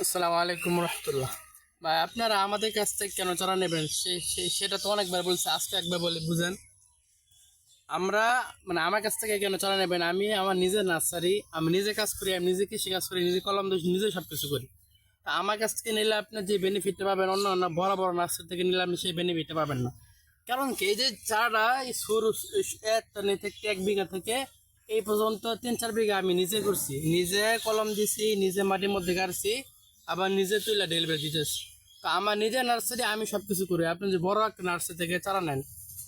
আসসালামু আলাইকুম রহমতুল্লাহ। ভাই আপনারা আমাদের কাছ থেকে কেন চারা নেবেন সেটা তো অনেকবার বলছে, আজকে একবার বলে বুঝেন। আমরা মানে আমার কাছ থেকে কেন চারা নেবেন, আমি আমার নিজের নার্সারি, আমি নিজে কাজ করি, আমি নিজে কৃষি কাজ করি, নিজে কলম দোষ নিজে সব কিছু করি। তা আমার কাছ থেকে নিলে আপনার যে বেনিফিটটা পাবেন অন্য অন্য বড় বড় নার্সারি থেকে নিলে আপনি সেই বেনিফিটটা পাবেন না। কারণ কি, এই যে চারাটা এই সরু এক টনে থেকে 1 বিঘা থেকে এই পর্যন্ত 3-4 বিঘা আমি নিজে করছি, নিজে কলম দিছি, নিজে মাটির মধ্যে গাড়ছি, আবার নিজে তুইলা ডেলিভারি দিতেছি। তো আমার নিজের নার্সারি, আমি সব কিছু করি। আপনি যে বড় একটা নার্সারি থেকে চারা নেন,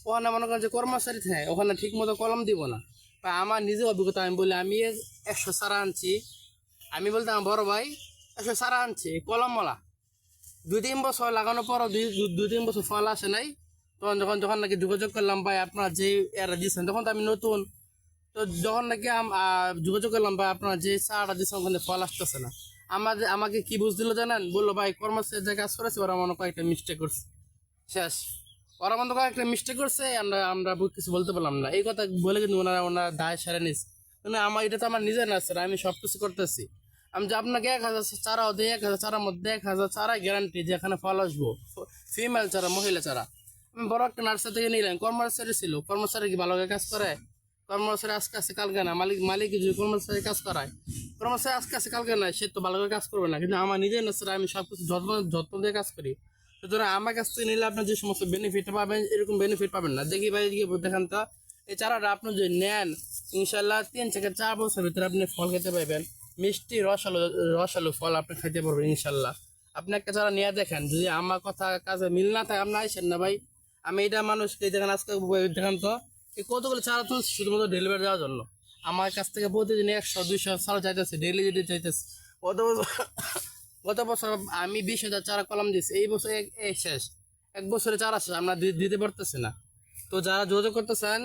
ওখানে মনে করেন যে কর্মচারী থাকে, ওখানে ঠিক মতো কলম দিব না। বা আমার নিজের অভিজ্ঞতা আমি বলি, আমি 100 চারা আনছি। আমি বলতে আমার বড় ভাই 100 চারা আনছি কলমওয়ালা, 2-3 বছর লাগানোর পরও 2-3 বছর ফল আসে নাই। তখন যখন যখন নাকি যোগাযোগ করলাম, ভাই আপনারা যে এরা দিচ্ছেন, তখন তো আমি নতুন, তো যখন নাকি যোগাযোগ করলাম, ভাই আপনারা যে চারাটা দিচ্ছেন ওখানে ফল আসতেছে না। আমাকে কি বুঝ দিল জানেন, বললো ভাই কর্মচারী যে কাজ করেছে ওরা মনে কয়েকটা মিস্টেক করছে, শেষ। ওরা মনে কয়েকটা মিস্টেক করছে, আমরা আমরা কিছু বলতে পারলাম না। এই কথা বলে কিন্তু ওনারা দায় সেরে নিস। মানে আমার এটা তো আমার নিজের না স্যার, আমি সব কিছু করতেছি। আমি যে আপনাকে 1,000 চারাও দিই, 1,000 চারার মধ্যে 1,000 চারা গ্যারান্টি যে এখানে ফল আসবো। ফিমেল চারা, মহিলা চারা। আমি বড় একটা নার্সারি থেকে নিলাম, কর্মচারী ছিল। কর্মচারী কি ভালো কাজ করে? কর্মচারী আজকে আছে কালকে না। মালিক যদি কর্মচারী কাজ করায়, কর্মচারী আজকে আছে কালকে না, সে তো ভালো করে কাজ করবে না। কিন্তু আমার নিজের নার্সারি, আমি সবকিছু যত্ন দিয়ে কাজ করি। সুতরাং আমার কাছ থেকে নিলে আপনার যে সমস্ত বেনিফিট পাবেন, এরকম বেনিফিট পাবেন না। দেখি ভাই এদিকে দেখেন তো, এই চারাটা আপনি যদি নেন, ইনশাল্লাহ 3 থেকে 4 বছর ভিতরে আপনি ফল খেতে পাইবেন। মিষ্টি রসালো ফল আপনি খাইতে পারবেন ইনশাল্লাহ। আপনি একটা চারা নিয়ে দেখেন, যদি আমার কথা কাজে মিল না থাকে আপনি আইসেন না ভাই। আমি এটা মানুষকে দেখেন, আজকে দেখেন তো এই কতগুলো চারা তো শুধুমাত্র ডেলিভারি দেওয়ার জন্য। আমার কাছ থেকে প্রতিদিন 100-200 চারা চাইতেছে, ডেলি যদি চাইতেছে। গত বছর আমি 20,000 চারা কলম দিচ্ছি, এই বছর শেষ। 1 বছরে চারা শেষ, আমরা দিতে পারতেছি না। তো যারা যোগাযোগ করতেছেন,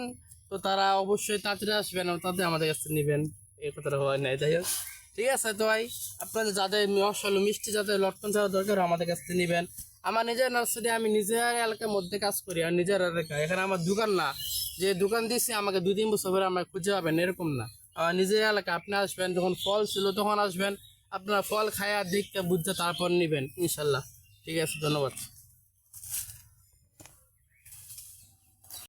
তো তারা অবশ্যই তাড়াতাড়ি আসবেন, আর তাদের আমাদের কাছে নেবেন। এই কথাটা হয় নাই, যাই হোক। ঠিক আছে তো ভাই, আপনাদের যাদের মশালো মিষ্টি যাদের লটকন চারা দরকার আমাদের কাছ থেকে নেবেন। আমার নিজের নার্সারি, আমি নিজের এলাকার মধ্যে কাজ করি, আর নিজের এলাকা, এখানে আমার দোকান না যে দোকান দিচ্ছি আমাকে 2-3 বছর পরে আমরা খুঁজে পাবেন, এরকম না। আমার নিজের এলাকা, আপনি আসবেন যখন ফল ছিল তখন আসবেন, আপনার ফল খায়া দেখতে বুঝতে তারপর নেবেন ইনশাল্লাহ। ঠিক আছে, ধন্যবাদ।